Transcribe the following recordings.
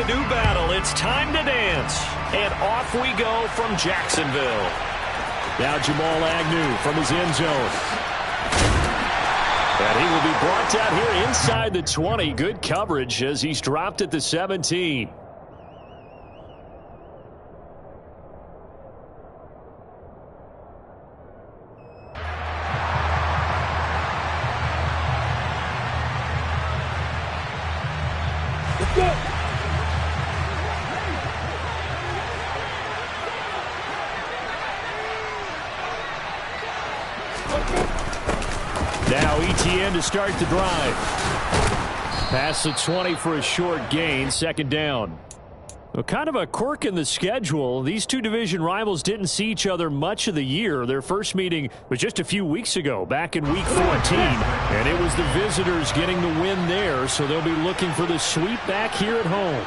a new battle. It's time to dance. And off we go from Jacksonville. Now Jamal Agnew from his end zone. And he will be brought down here inside the 20. Good coverage as he's dropped at the 17. Now ETN to start the drive. Past the 20 for a short gain, second down. Well, kind of a quirk in the schedule. These two division rivals didn't see each other much of the year. Their first meeting was just a few weeks ago, back in Week 14. And it was the visitors getting the win there, so they'll be looking for the sweep back here at home.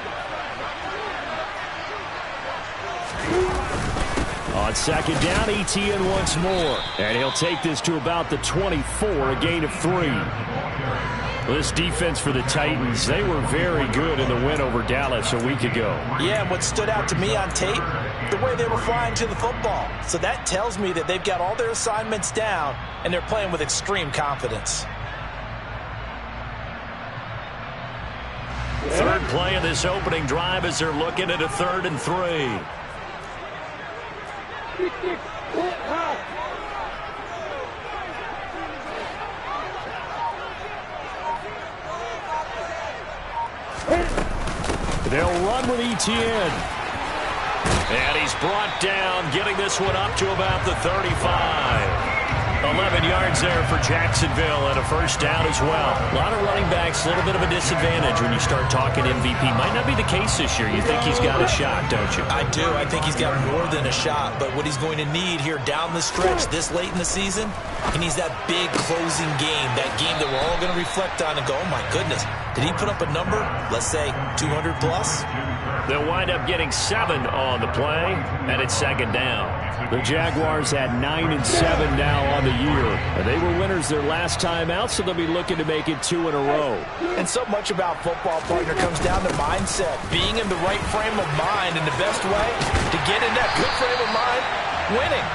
On second down, ETN once more. And he'll take this to about the 24, a gain of 3. Well, this defense for the Titans, they were very good in the win over Dallas a week ago. Yeah, and what stood out to me on tape, the way they were flying to the football. So that tells me that they've got all their assignments down, and they're playing with extreme confidence. Third play of this opening drive as they're looking at a 3rd and 3. They'll run with ETN. And he's brought down, getting this one up to about the 35. 11 yards there for Jacksonville and a first down as well. A lot of running backs, a little bit of a disadvantage when you start talking MVP. Might not be the case this year. You think he's got a shot, don't you? I do. I think he's got more than a shot. But what he's going to need here down the stretch this late in the season, he needs that big closing game, that game that we're all going to reflect on and go, oh, my goodness, did he put up a number, let's say, 200 plus? They'll wind up getting 7 on the play, and it's second down. The Jaguars had 9 and 7 now on the year. They were winners their last time out, so they'll be looking to make it 2 in a row. And so much about football, partner, comes down to mindset. Being in the right frame of mind, and the best way to get in that good frame of mind, winning.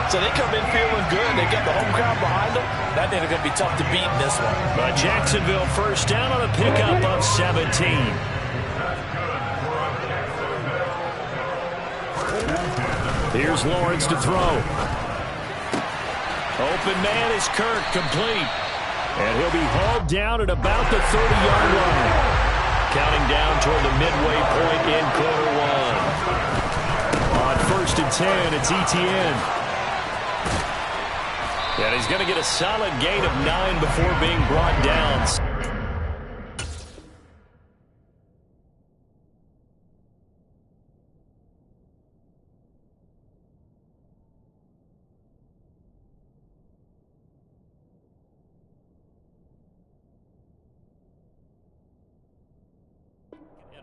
So they come in feeling good. They got the home crowd behind them. I think they're going to be tough to beat in this one. But Jacksonville first down on a pickup of 17. Here's Lawrence to throw. Open man is Kirk, complete. And he'll be hauled down at about the 30-yard line. Counting down toward the midway point in quarter 1. On 1st and 10, it's ETN. And he's going to get a solid gain of 9 before being brought down.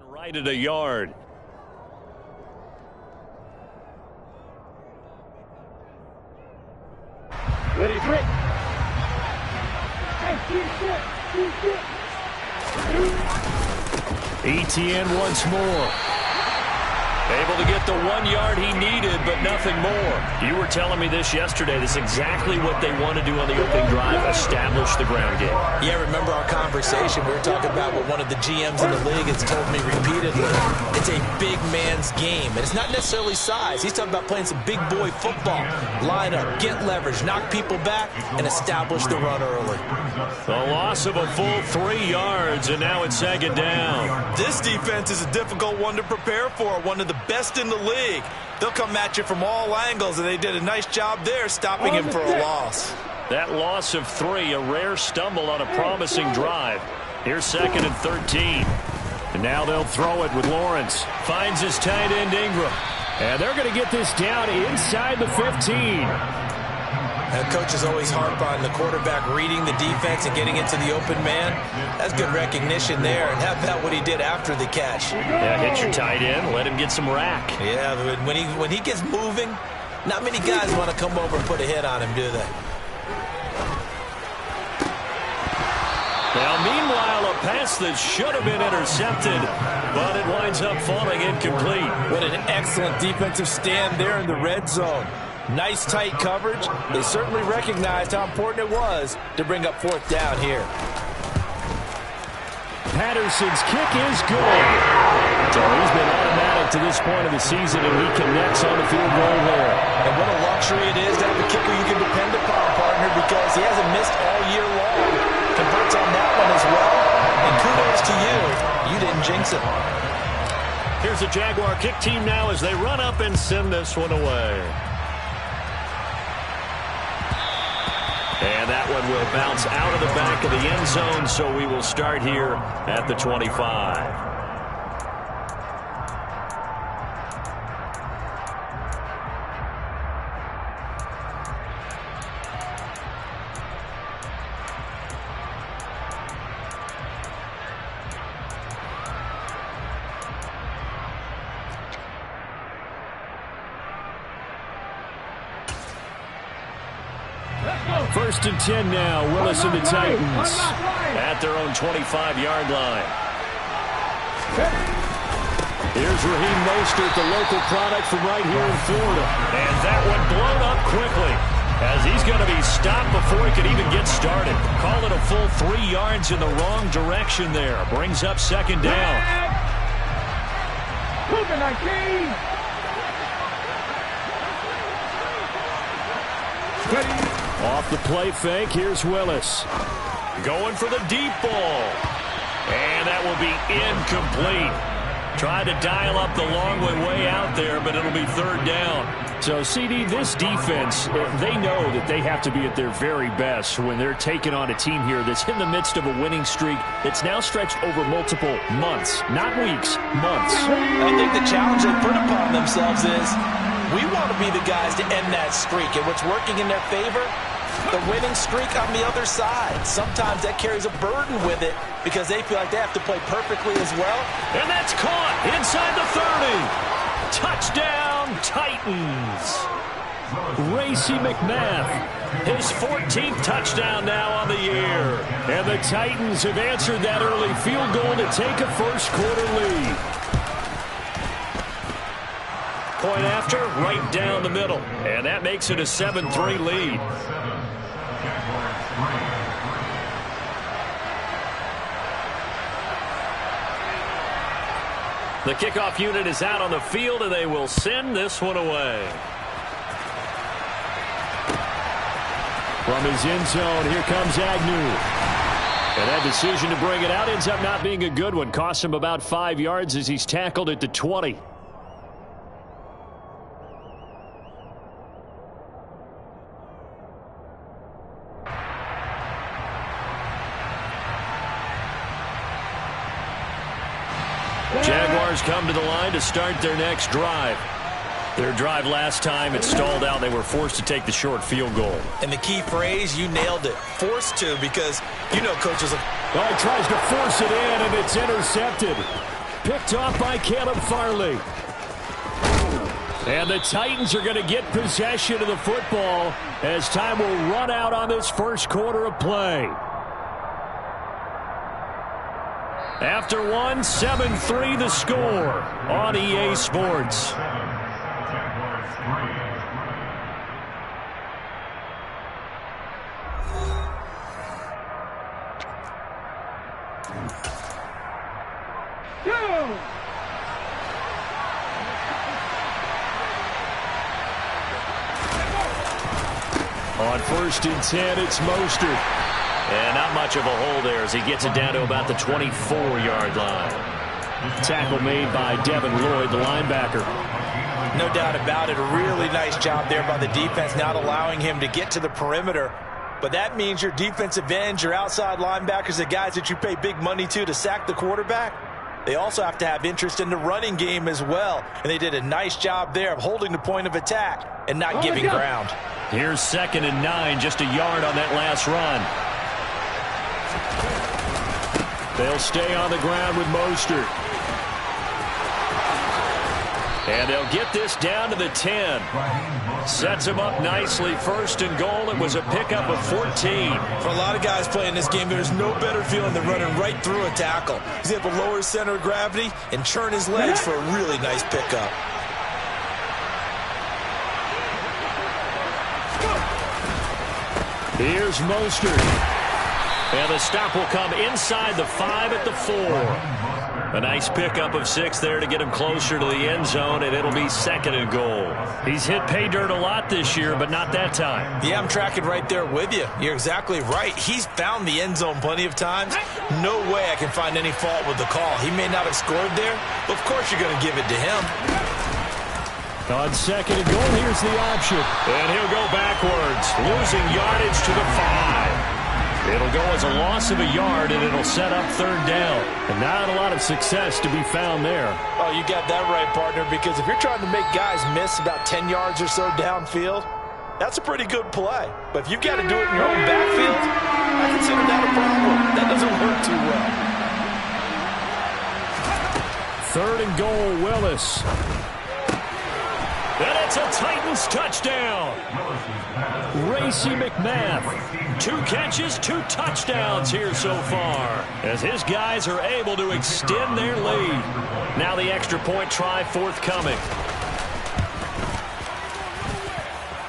Right at a yard. Ready, Rick. ETN once more. Able to get the 1 yard he needed, but nothing more. You were telling me this yesterday. This is exactly what they want to do on the opening drive, establish the ground game. Yeah, remember our conversation. We were talking about what one of the GMs in the league has told me repeatedly. It's a big man's game, and it's not necessarily size. He's talking about playing some big boy football. Line up, get leverage, knock people back, and establish the run early. A loss of a full 3 yards, and now it's second down. This defense is a difficult one to prepare for, one of the best in the league. They'll come at you from all angles, and they did a nice job there stopping him for a loss. That loss of 3, a rare stumble on a promising drive. Here's 2nd and 13. And now they'll throw it with Lawrence. Finds his tight end Ingram. And they're going to get this down inside the 15. And coaches always harp on the quarterback reading the defense and getting into the open man. That's good recognition there. And how about what he did after the catch? Yeah, hit your tight end, let him get some rack. Yeah, but when he gets moving, not many guys want to come over and put a hit on him, do they? Now, meanwhile, a pass that should have been intercepted, but it winds up falling incomplete. What an excellent defensive stand there in the red zone. Nice tight coverage. They certainly recognized how important it was to bring up fourth down here. Patterson's kick is good. So he's been automatic to this point of the season, and he connects on the field goal there. And what a luxury it is to have a kicker you can depend upon, partner, because he hasn't missed all year long. Converts on that one as well. And kudos to you. You didn't jinx it. Here's the Jaguar kick team now as they run up and send this one away. And that one will bounce out of the back of the end zone, so we will start here at the 25. First and 10 now. Willis and the Titans at their own 25-yard line. Here's Raheem Mostert, the local product from right here in Florida. And that one blown up quickly as he's going to be stopped before he can even get started. Call it a full 3 yards in the wrong direction there. Brings up second down. Off the play fake, here's Willis. Going for the deep ball. And that will be incomplete. Tried to dial up the long way out there, but it'll be third down. So, CD, this defense, they know that they have to be at their very best when they're taking on a team here that's in the midst of a winning streak that's now stretched over multiple months, not weeks, months. I think the challenge they put upon themselves is we want to be the guys to end that streak, and what's working in their favor, the winning streak on the other side. Sometimes that carries a burden with it because they feel like they have to play perfectly as well. And that's caught inside the 30. Touchdown, Titans. Racey McMath, his 14th touchdown now on the year. And the Titans have answered that early field goal to take a first-quarter lead. Point after, right down the middle. And that makes it a 7-3 lead. The kickoff unit is out on the field, and they will send this one away. From his end zone, here comes Agnew. And that decision to bring it out ends up not being a good one. Costs him about 5 yards as he's tackled at the 20. Jaguars come to the line to start their next drive. Their drive last time, it stalled out. They were forced to take the short field goal. And the key phrase, you nailed it. Forced to, because you know coaches. Well, he tries to force it in, and it's intercepted. Picked off by Caleb Farley. And the Titans are going to get possession of the football as time will run out on this first quarter of play. After one, 7-3 the score on EA Sports. On first and 10, it's Mostert. And not much of a hole there as he gets it down to about the 24-yard line. Tackle made by Devin Lloyd, the linebacker. No doubt about it. A really nice job there by the defense, not allowing him to get to the perimeter. But that means your defensive ends, your outside linebackers, the guys that you pay big money to sack the quarterback, they also have to have interest in the running game as well. And they did a nice job there of holding the point of attack and not giving ground. Here's 2nd and 9, just a yard on that last run. They'll stay on the ground with Mostert. And they'll get this down to the 10. Sets him up nicely. First and goal. It was a pickup of 14. For a lot of guys playing this game, there's no better feeling than running right through a tackle. He's able to lower his center of gravity and churn his legs for a really nice pickup. Here's Mostert. And the stop will come inside the 5 at the 4. A nice pickup of 6 there to get him closer to the end zone, and it'll be second and goal. He's hit pay dirt a lot this year, but not that time. Yeah, I'm tracking right there with you. You're exactly right. He's found the end zone plenty of times. No way I can find any fault with the call. He may not have scored there, but of course you're going to give it to him. On second and goal, here's the option. And he'll go backwards, losing yardage to the 5. It'll go as a loss of a yard, and it'll set up third down. And not a lot of success to be found there. Oh, you got that right, partner, because if you're trying to make guys miss about 10 yards or so downfield, that's a pretty good play. But if you've got to do it in your own backfield, I consider that a problem. That doesn't work too well. Third and goal, Willis. And it's a Titans touchdown. Racey McMath. 2 catches, 2 touchdowns here so far, as his guys are able to extend their lead. Now the extra point try forthcoming.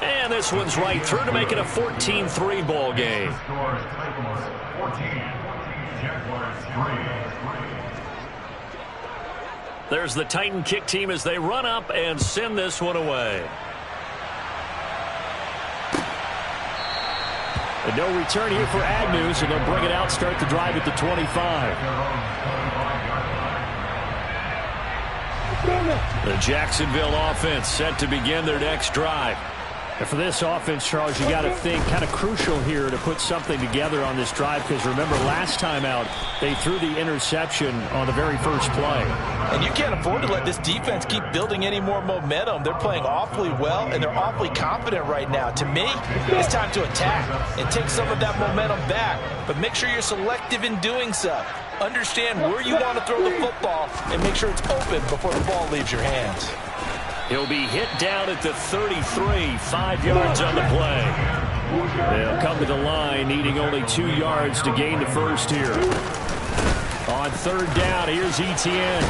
And this one's right through to make it a 14-3 ball game. There's the Titan kick team as they run up and send this one away. And no return here for Agnew, so they'll bring it out, start the drive at the 25. The Jacksonville offense set to begin their next drive. And for this offense, Charles, you got to think kind of crucial here to put something together on this drive, because remember last time out they threw the interception on the very first play. And you can't afford to let this defense keep building any more momentum. They're playing awfully well, and they're awfully confident right now. To me, it's time to attack and take some of that momentum back, but make sure you're selective in doing so. Understand where you want to throw the football and make sure it's open before the ball leaves your hands. He'll be hit down at the 33, 5 yards on the play. They'll come to the line, needing only 2 yards to gain the first here. On third down, here's Etienne.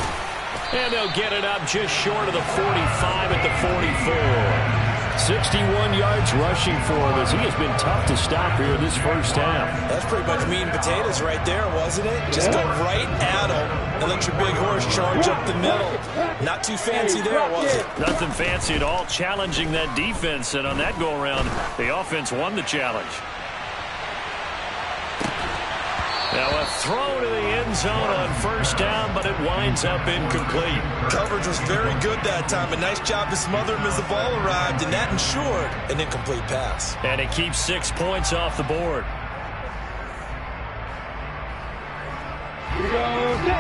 And they'll get it up just short of the 45 at the 44. 61 yards rushing for him, as he has been tough to stop here in this first half. That's pretty much meat and potatoes right there, wasn't it? Just go right at him and let your big horse charge up the middle. Not too fancy there, was it? Nothing fancy at all, challenging that defense, and on that go-around, the offense won the challenge. Now a throw to the end zone on first down, but it winds up incomplete. Coverage was very good that time. A nice job to smother him as the ball arrived, and that ensured an incomplete pass. And it keeps 6 points off the board.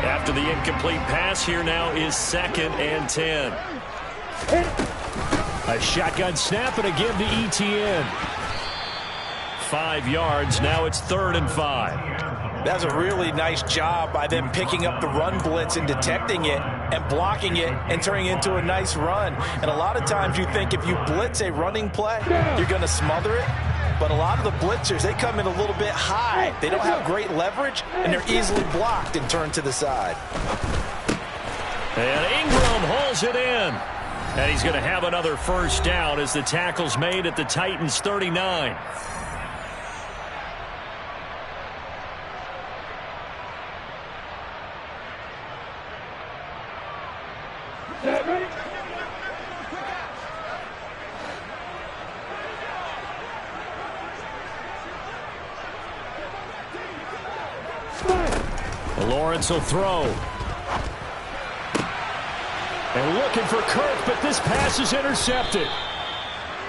After the incomplete pass, here now is 2nd and 10. A shotgun snap and a give to Etienne. 5 yards, now it's 3rd and 5. That's a really nice job by them picking up the run blitz and detecting it and blocking it and turning it into a nice run. And a lot of times you think if you blitz a running play, you're going to smother it. But a lot of the blitzers, they come in a little bit high. They don't have great leverage, and they're easily blocked and turned to the side. And Ingram holds it in. And he's going to have another first down as the tackle's made at the Titans' 39. Lawrence will throw. And looking for Kirk, but this pass is intercepted.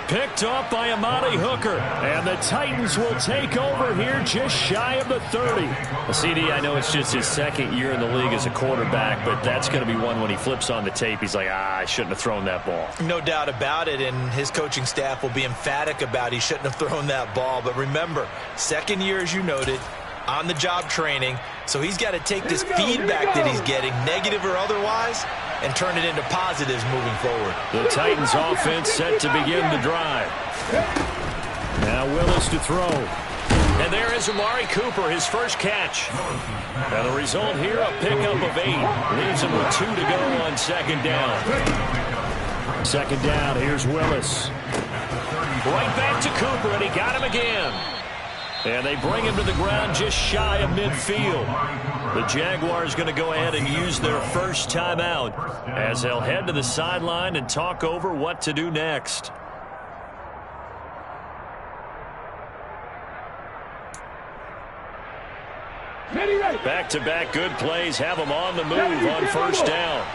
Picked off by Amani Hooker. And the Titans will take over here just shy of the 30. CD, I know it's just his 2nd year in the league as a quarterback, but that's going to be one when he flips on the tape. He's like, I shouldn't have thrown that ball. No doubt about it, and his coaching staff will be emphatic about he shouldn't have thrown that ball. But remember, 2nd year, as you noted, on-the-job training, so he's got to take this feedback that he's getting, negative or otherwise, and turn it into positives moving forward. The Titans offense set to begin the drive. Now Willis to throw. And there is Amari Cooper, his first catch. And the result here, a pickup of 8. Leaves him with 2 to go on second down. Second down, here's Willis. Right back to Cooper, and he got him again. And they bring him to the ground just shy of midfield. The Jaguars going to go ahead and use their first timeout as they'll head to the sideline and talk over what to do next. Back-to-back good plays have them on the move on first down.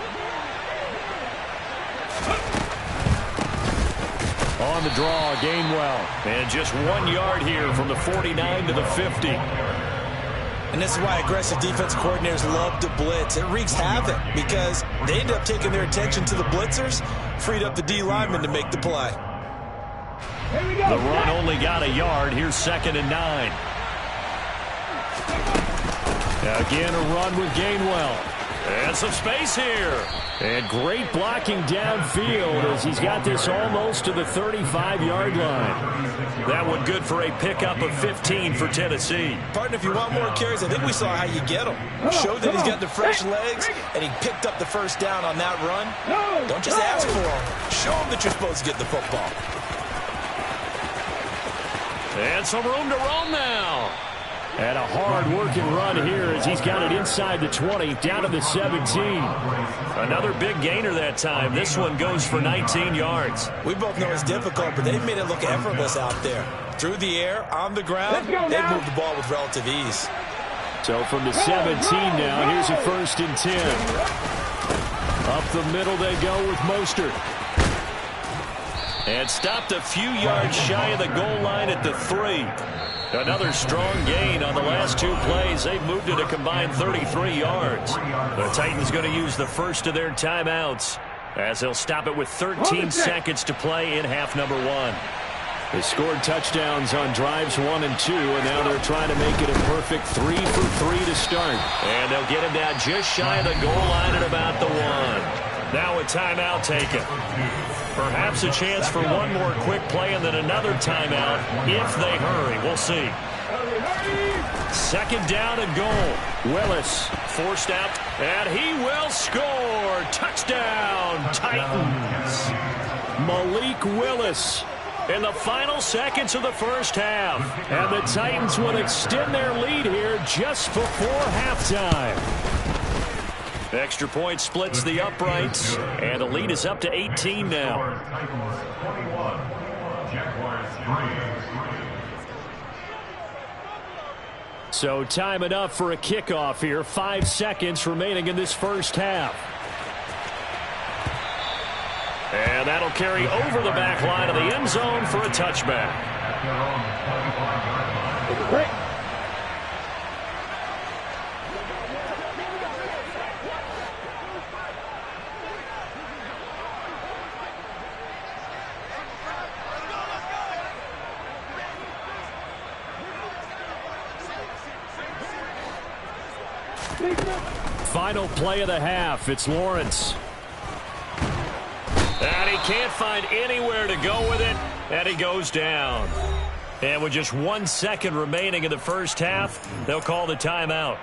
On the draw, Gainwell. And just 1 yard here from the 49 to the 50. And this is why aggressive defense coordinators love to blitz. It wreaks havoc because they end up taking their attention to the blitzers, freed up the D lineman to make the play. The run only got a yard. Here's 2nd and 9. Again, a run with Gainwell. And some space here. And great blocking downfield as he's got this almost to the 35-yard line. That one good for a pickup of 15 for Tennessee. Partner, if you want more carries, I think we saw how you get them. Showed that he's got the fresh legs, and he picked up the first down on that run. Don't just ask for them. Show him that you're supposed to get the football. And some room to roam now. And a hard-working run here as he's got it inside the 20, down to the 17. Another big gainer that time. This one goes for 19 yards. We both know it's difficult, but they've made it look effortless out there. Through the air, on the ground, they've moved the ball with relative ease. So from the 17 now, here's a 1st and 10. Up the middle they go with Mostert. And stopped a few yards shy of the goal line at the 3. Another strong gain on the last 2 plays. They've moved it a combined 33 yards. The Titans going to use the first of their timeouts as they'll stop it with 13 seconds to play in half number 1. They scored touchdowns on drives 1 and 2, and now they're trying to make it a perfect 3 for 3 to start. And they'll get him down just shy of the goal line at about the 1. Now a timeout taken. Perhaps a chance for one more quick play and then another timeout if they hurry. We'll see. 2nd down and goal. Willis forced out, and he will score. Touchdown, Titans. Malik Willis in the final seconds of the first half. And the Titans will extend their lead here just before halftime. Extra point splits the uprights, and the lead is up to 18 now. So time enough for a kickoff here. 5 seconds remaining in this first half. And that'll carry over the back line of the end zone for a touchback. Final play of the half. It's Lawrence. And he can't find anywhere to go with it, and he goes down. And with just 1 second remaining in the first half, they'll call the timeout.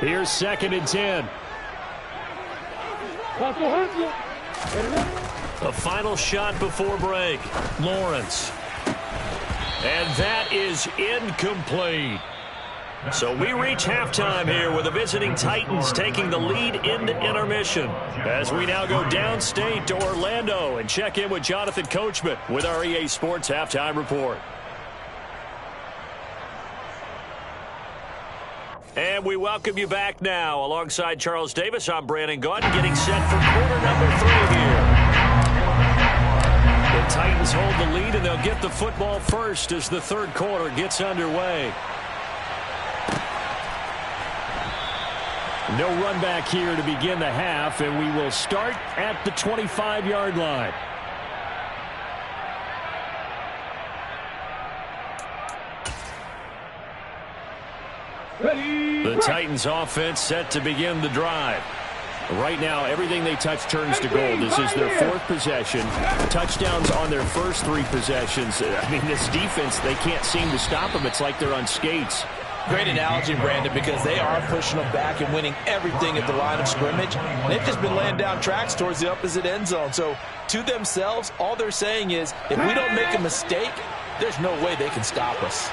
Here's 2nd and 10. A final shot before break. Lawrence. And that is incomplete. So we reach halftime here with the visiting Titans taking the lead into intermission. As we now go downstate to Orlando and check in with Jonathan Coachman with our EA Sports Halftime Report. And we welcome you back now. Alongside Charles Davis, I'm Brandon Gaudin, getting set for quarter number 3 here. The Titans hold the lead, and they'll get the football first as the 3rd quarter gets underway. No run back here to begin the half, and we will start at the 25-yard line. The Titans offense set to begin the drive. Right now, everything they touch turns to gold. This is their 4th possession. Touchdowns on their first 3 possessions. I mean, this defense, they can't seem to stop them. It's like they're on skates. Great analogy, Brandon, because they are pushing them back and winning everything at the line of scrimmage. And they've just been laying down tracks towards the opposite end zone. So, to themselves, all they're saying is, if we don't make a mistake, there's no way they can stop us.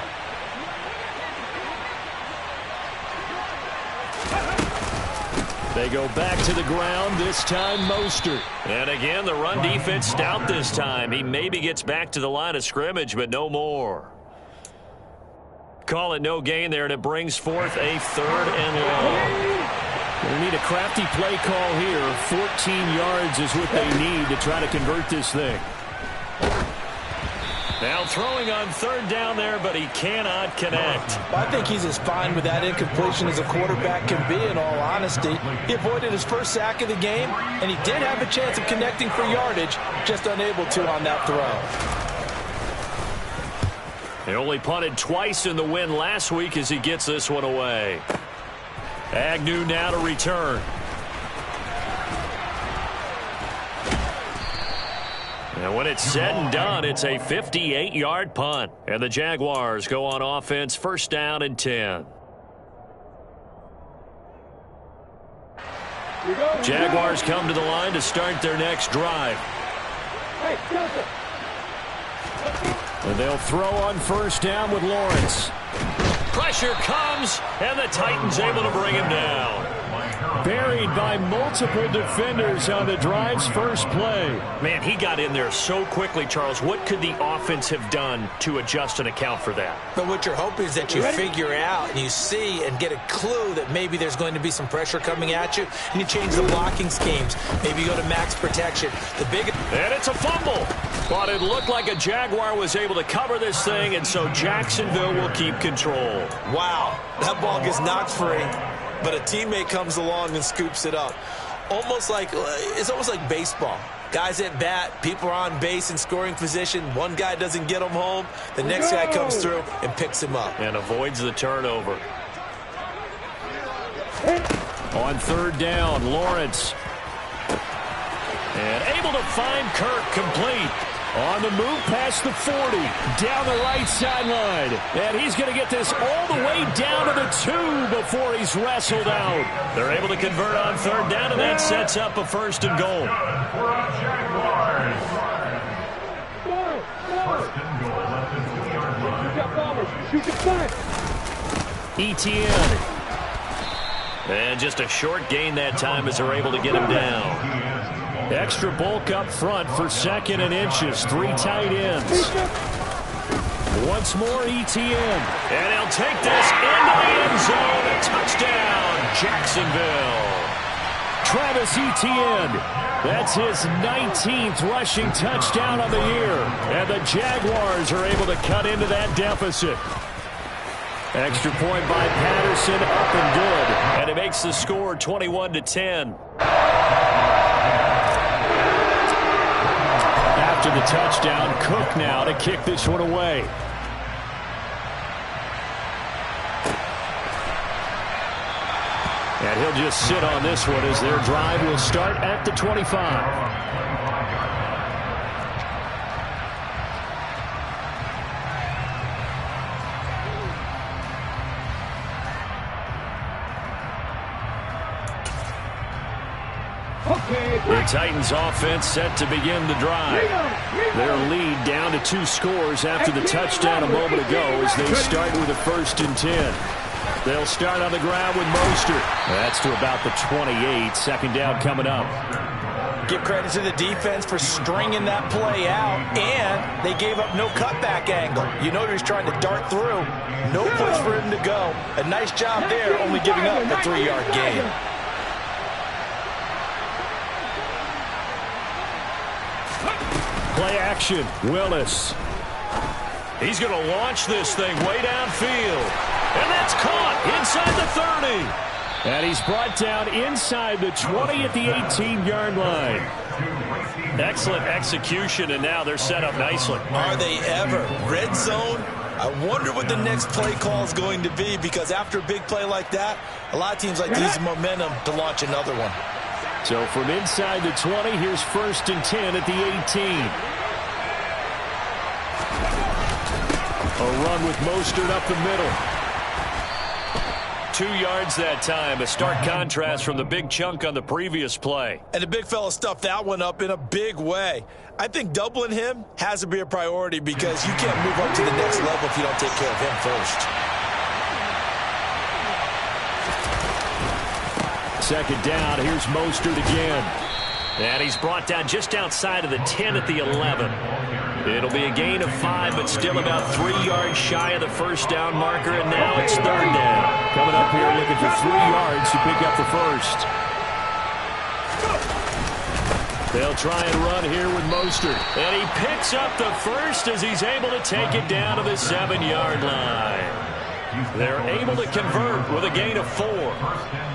They go back to the ground, this time Mostert. And again, the run defense stout this time. He maybe gets back to the line of scrimmage, but no more. Call it no gain there, and it brings forth a 3rd and long. They need a crafty play call here. 14 yards is what they need to try to convert this thing. Now throwing on 3rd down there, but he cannot connect. I think he's as fine with that incompletion as a quarterback can be, in all honesty. He avoided his first sack of the game, and he did have a chance of connecting for yardage, just unable to on that throw. He only punted twice in the win last week as he gets this one away. Agnew now to return. And when it's said and done, it's a 58-yard punt. And the Jaguars go on offense, 1st down and 10. Jaguars come to the line to start their next drive. And they'll throw on 1st down with Lawrence. Pressure comes, and the Titans able to bring him down. Buried by multiple defenders on the drive's first play. Man, he got in there so quickly, Charles. What could the offense have done to adjust and account for that? But what you're hoping is that you figure out and you see and get a clue that maybe there's going to be some pressure coming at you, and you change the blocking schemes. Maybe you go to max protection. And it's a fumble. But it looked like a Jaguar was able to cover this thing, and so Jacksonville will keep control. Wow, that ball gets knocked free, but a teammate comes along and scoops it up. It's almost like baseball. Guys at bat, people are on base in scoring position. One guy doesn't get him home. The next guy comes through and picks him up. And avoids the turnover. On 3rd down, Lawrence. And able to find Kirk complete. On the move past the 40, down the right sideline. And he's going to get this all the way down to the 2 before he's wrestled out. They're able to convert on 3rd down, and that sets up a 1st and goal. Etienne. And just a short gain that time as they're able to get him down. Extra bulk up front for 2nd and inches. 3 tight ends. Once more, Etienne. And he'll take this into the end zone. A touchdown, Jacksonville. Travis Etienne. That's his 19th rushing touchdown of the year. And the Jaguars are able to cut into that deficit. Extra point by Patterson, up and good. And it makes the score 21-10. After the touchdown, Cook now to kick this one away. And he'll just sit on this one as their drive will start at the 25. The Titans offense set to begin the drive. Their lead down to 2 scores after the touchdown a moment ago as they start with a 1st and 10. They'll start on the ground with Mostert. That's to about the 28. 2nd down coming up. Give credit to the defense for stringing that play out, and they gave up no cutback angle. You know he's trying to dart through. No place for him to go. A nice job there, only giving up a 3-yard gain. Play action, Willis. He's going to launch this thing way downfield. And that's caught inside the 30. And he's brought down inside the 20 at the 18-yard line. Excellent execution, and now they're set up nicely. Are they ever? Red zone, I wonder what the next play call is going to be, because after a big play like that, a lot of teams like to use the momentum to launch another one. So from inside the 20, here's 1st and 10 at the 18. A run with Mostert up the middle. 2 yards that time, a stark contrast from the big chunk on the previous play. And the big fella stuffed that one up in a big way. I think doubling him has to be a priority, because you can't move up to the next level if you don't take care of him first. 2nd down, here's Mostert again. And he's brought down just outside of the 10 at the 11. It'll be a gain of 5, but still about 3 yards shy of the 1st down marker, and now it's 3rd down. Coming up here looking for 3 yards to pick up the 1st. They'll try and run here with Mostert. And he picks up the 1st as he's able to take it down to the 7-yard line. They're able to convert with a gain of 4.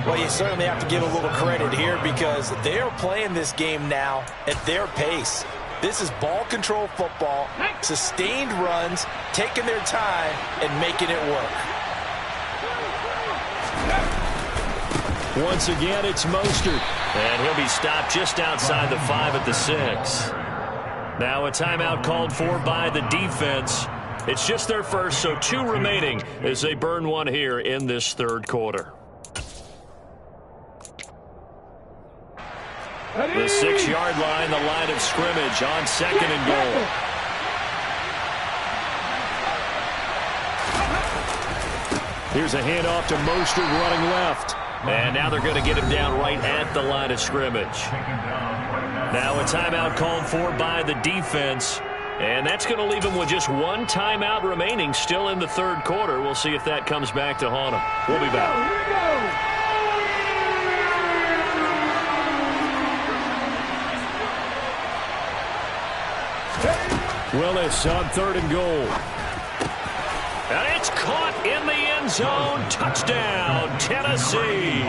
Well, you certainly have to give a little credit here, because they're playing this game now at their pace. This is ball control football, sustained runs, taking their time and making it work. Once again, it's Mostert. And he'll be stopped just outside the 5 at the 6. Now a timeout called for by the defense. It's just their first, so 2 remaining as they burn one here in this 3rd quarter. The 6-yard line, the line of scrimmage on 2nd and goal. Here's a handoff to Mostert running left. And now they're going to get him down right at the line of scrimmage. Now a timeout called for by the defense. And that's going to leave him with just 1 timeout remaining still in the 3rd quarter. We'll see if that comes back to haunt him. We'll be back. Willis on 3rd and goal. And it's caught in the end zone. Touchdown, Tennessee.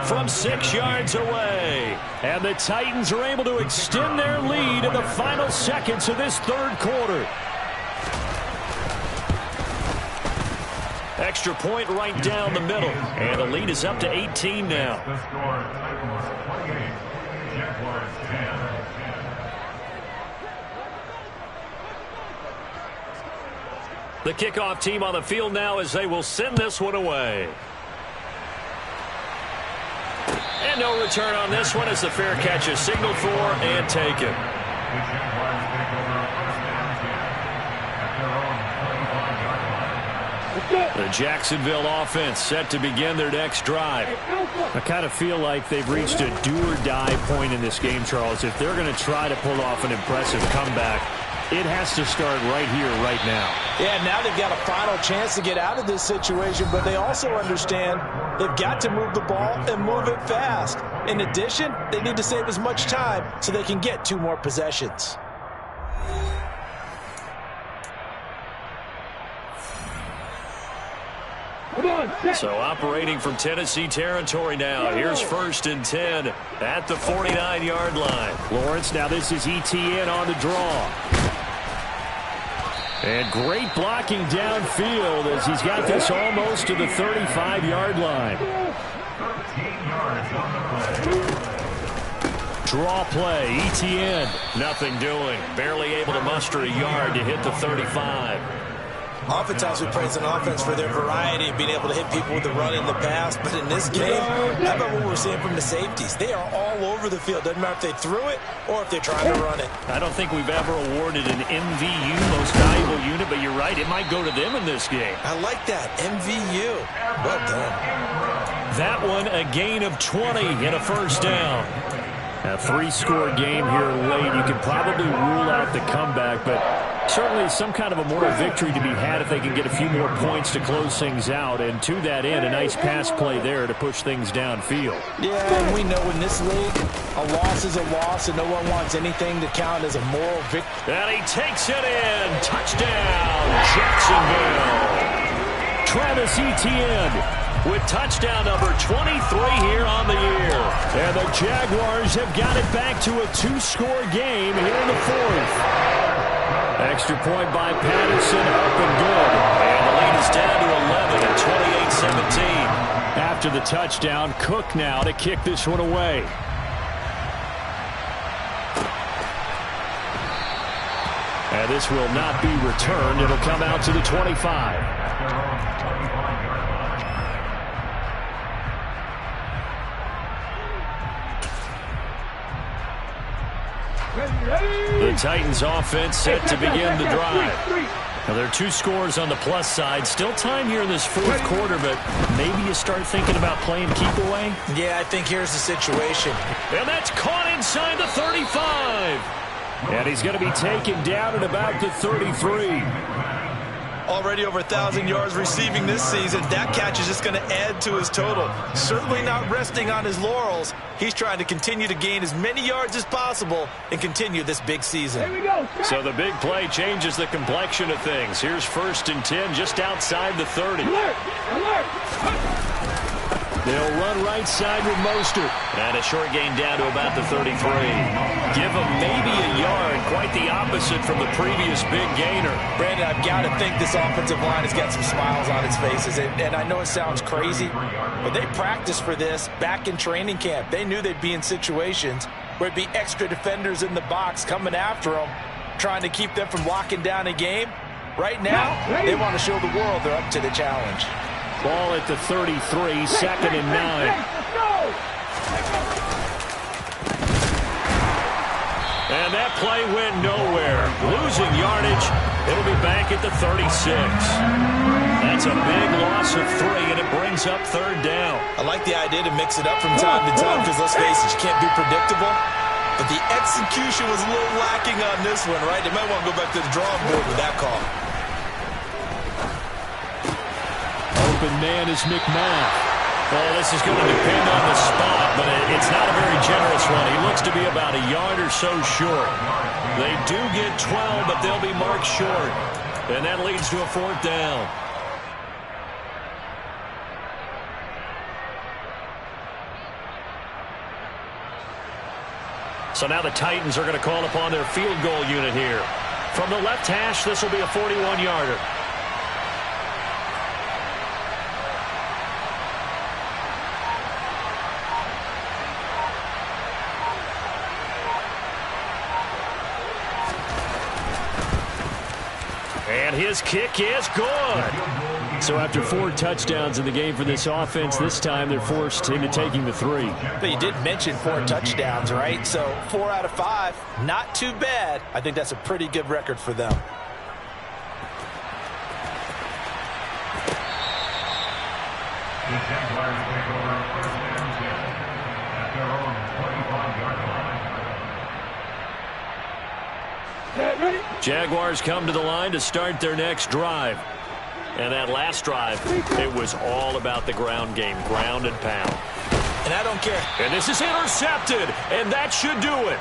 From 6 yards away. And the Titans are able to extend their lead in the final seconds of this 3rd quarter. Extra point right down the middle. And the lead is up to 18 now. The kickoff team on the field now as they will send this one away. And no return on this one as the fair catch is signaled for and taken. The Jacksonville offense set to begin their next drive. I kind of feel like they've reached a do-or-die point in this game, Charles. If they're going to try to pull off an impressive comeback, it has to start right here, right now. Yeah, now they've got a final chance to get out of this situation, but they also understand they've got to move the ball and move it fast. In addition, they need to save as much time so they can get 2 more possessions. So operating from Tennessee territory now. Here's 1st and 10 at the 49-yard line. Lawrence, now this is ETN on the draw. And great blocking downfield as he's got this almost to the 35-yard line. Draw play, ETN. Nothing doing. Barely able to muster a yard to hit the 35. Oftentimes we praise an offense for their variety of being able to hit people with the run in the pass, but in this game, how about what we're seeing from the safeties? They are all over the field. Doesn't matter if they threw it or if they're trying to run it. I don't think we've ever awarded an MVU, most valuable unit, but you're right, it might go to them in this game. I like that, MVU. Well done. That one, a gain of 20 and a 1st down. A 3-score game here late. You can probably rule out the comeback, but certainly some kind of a moral victory to be had if they can get a few more points to close things out. And to that end, a nice pass play there to push things downfield. Yeah, and we know in this league, a loss is a loss, and no one wants anything to count as a moral victory. And he takes it in. Touchdown, Jacksonville. Travis Etienne with touchdown number 23 here on the year. And the Jaguars have got it back to a 2-score game here in the 4th. Extra point by Patterson, up and good. And the lead is down to 11 at 28-17. After the touchdown, Cook now to kick this one away. And this will not be returned. It'll come out to the 25. The Titans offense set to begin the drive. Now there are 2 scores on the plus side. Still time here in this fourth quarter, but maybe you start thinking about playing keep away? Yeah, I think here's the situation. And that's caught inside the 35. And he's going to be taken down at about the 33. Already over 1,000 yards receiving this season. That catch is just going to add to his total. Certainly not resting on his laurels. He's trying to continue to gain as many yards as possible and continue this big season. Here we go. So the big play changes the complexion of things. Here's 1st and 10 just outside the 30. Alert! Alert! They'll run right side with Mostert. And a short gain down to about the 33. Give him maybe a yard. Quite the opposite from the previous big gainer. Brandon, I've got to think this offensive line has got some smiles on its faces. And I know it sounds crazy, but they practiced for this back in training camp. They knew they'd be in situations where it'd be extra defenders in the box coming after them, trying to keep them from locking down a game. Right now, they want to show the world they're up to the challenge. Ball at the 33, 2nd and 9. And that play went nowhere. Losing yardage. It'll be back at the 36. That's a big loss of 3, and it brings up 3rd down. I like the idea to mix it up from time to time because, let's face it, you can't be predictable. But the execution was a little lacking on this one, right? They might want to go back to the drawing board with that call. Open man is McMath. Well, this is going to depend on the spot, but it's not a very generous one. He looks to be about a yard or so short. They do get 12, but they'll be marked short. And that leads to a 4th down. So now the Titans are going to call upon their field goal unit here. From the left hash, this will be a 41-yarder. And his kick is good. So after 4 touchdowns in the game for this offense, this time they're forced into taking the 3. But you did mention 4 touchdowns, right? So 4 out of 5, not too bad. I think that's a pretty good record for them. Jaguars come to the line to start their next drive. And that last drive, it was all about the ground game, ground and pound. And I don't care. And this is intercepted, and that should do it.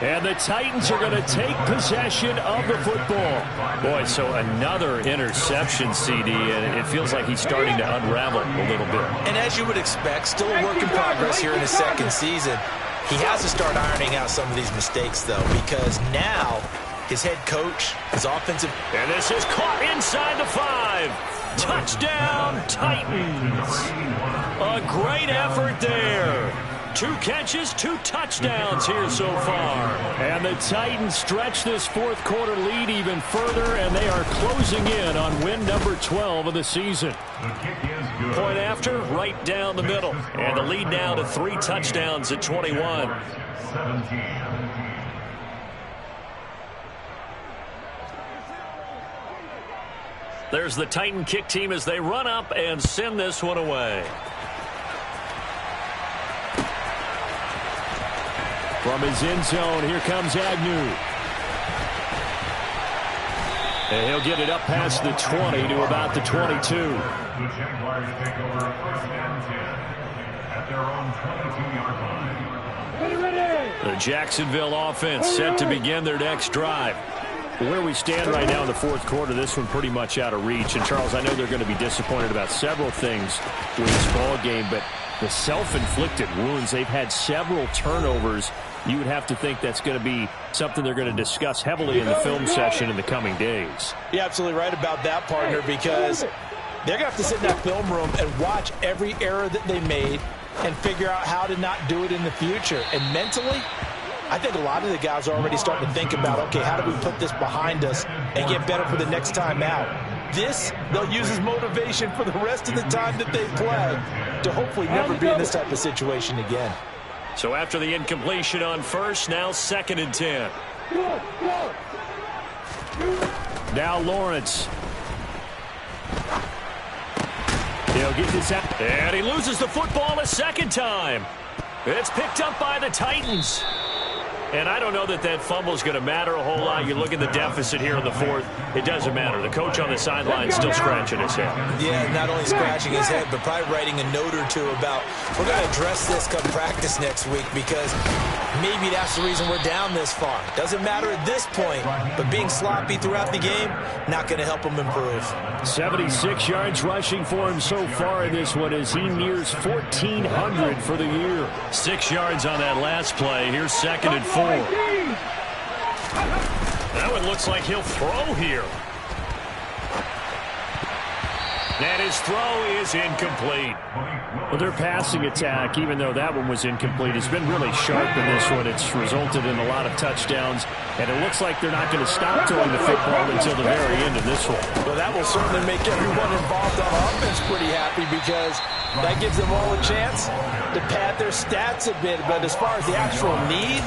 And the Titans are going to take possession of the football. Boy, so another interception, CD, and it feels like he's starting to unravel a little bit. And as you would expect, still a work in progress here in his 2nd season. He has to start ironing out some of these mistakes, though, because now his head coach, his offensive... And this is caught inside the 5. Touchdown, Titans. A great effort there. 2 catches, 2 touchdowns here so far. And the Titans stretch this 4th quarter lead even further, and they are closing in on win number 12 of the season. Point after, right down the middle. And the lead now to 3 touchdowns at 21. There's the Titan kick team as they run up and send this one away. From his end zone, here comes Agnew. And he'll get it up past the 20 to about the 22. The Jaguars take over 1st and 10 at their own 22-yard line. Ready. The Jacksonville offense set to begin their next drive. Where we stand right now in the 4th quarter, this one pretty much out of reach. And, Charles, I know they're going to be disappointed about several things with this ball game, but the self-inflicted wounds, they've had several turnovers you would have to think that's going to be something they're going to discuss heavily in the film session in the coming days. You're absolutely right about that, partner, because they're going to have to sit in that film room and watch every error that they made and figure out how to not do it in the future. And mentally, I think a lot of the guys are already starting to think about, okay, how do we put this behind us and get better for the next time out? This, they'll use as motivation for the rest of the time that they play to hopefully never be in this type of situation again. So after the incompletion on first, now 2nd and 10. Now Lawrence. He'll get this out. And he loses the football a second time. It's picked up by the Titans. And I don't know that that fumble is going to matter a whole lot. You look at the deficit here in the 4th. It doesn't matter. The coach on the sideline still scratching his head. Yeah, not only scratching his head, but probably writing a note or two about, we're going to address this come practice next week because maybe that's the reason we're down this far. Doesn't matter at this point, but being sloppy throughout the game, not going to help him improve. 76 yards rushing for him so far in this one as he nears 1,400 for the year. 6 yards on that last play. Here's 2nd and 4. That one looks like he'll throw here. And his throw is incomplete. Well, their passing attack, even though that one was incomplete, has been really sharp in this one. It's resulted in a lot of touchdowns, and it looks like they're not going to stop throwing the football until the very end of this one. Well, that will certainly make everyone involved on offense pretty happy because that gives them all a chance to pad their stats a bit. But as far as the actual need,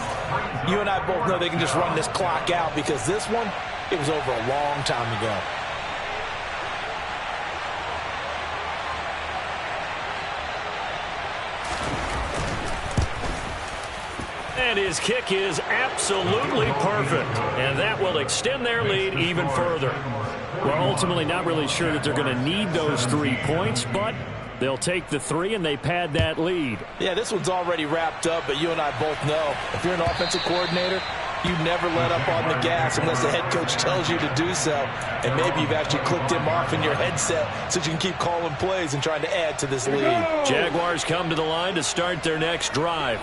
you and I both know they can just run this clock out because this one, it was over a long time ago. And his kick is absolutely perfect. And that will extend their lead even further. We're ultimately not really sure that they're going to need those 3 points, but they'll take the 3 and they pad that lead. Yeah, this one's already wrapped up, but you and I both know if you're an offensive coordinator, you never let up on the gas unless the head coach tells you to do so. And maybe you've actually clicked him off in your headset so you can keep calling plays and trying to add to this lead. Jaguars come to the line to start their next drive.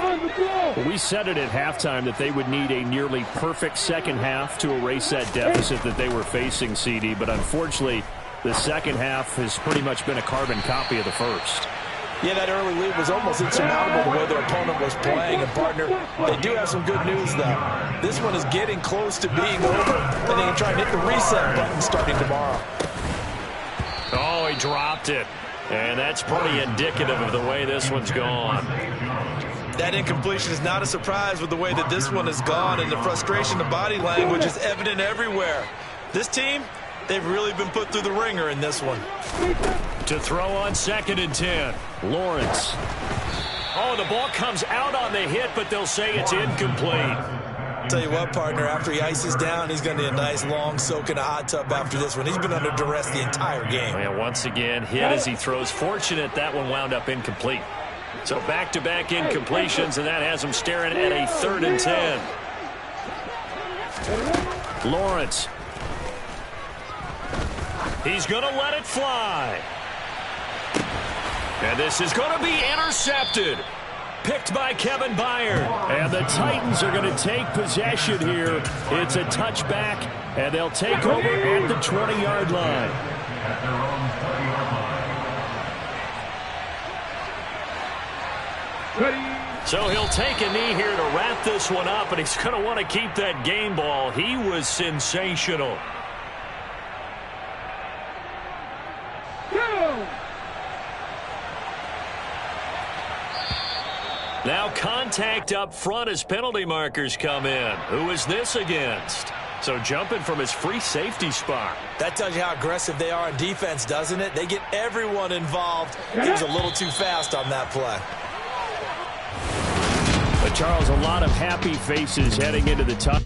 We said it at halftime that they would need a nearly perfect second half to erase that deficit that they were facing, CD. But unfortunately, the second half has pretty much been a carbon copy of the first. Yeah, that early lead was almost insurmountable the way their opponent was playing. And, partner, they do have some good news, though. This one is getting close to being over, and they can try and hit the reset button starting tomorrow. Oh, he dropped it. And that's pretty indicative of the way this one's gone. That incompletion is not a surprise with the way that this one has gone, and the frustration, the body language is evident everywhere. This team, they've really been put through the ringer in this one. To throw on 2nd and 10. Lawrence. Oh, the ball comes out on the hit, but they'll say it's incomplete. Tell you what, partner, after he ices down, he's going to need a nice long soak in a hot tub after this one. He's been under duress the entire game. And once again, hit as he throws. Fortunate that one wound up incomplete. So back-to-back incompletions, and that has him staring at a 3rd and 10. Lawrence. He's going to let it fly. And this is going to be intercepted. Picked by Kevin Byard. And the Titans are going to take possession here. It's a touchback, and they'll take over at the 20-yard line. So he'll take a knee here to wrap this one up, and he's going to want to keep that game ball. He was sensational. Now contact up front as penalty markers come in. Who is this against? So jumping from his free safety spot. That tells you how aggressive they are on defense, doesn't it? They get everyone involved. He was a little too fast on that play. But Charles, a lot of happy faces heading into the top.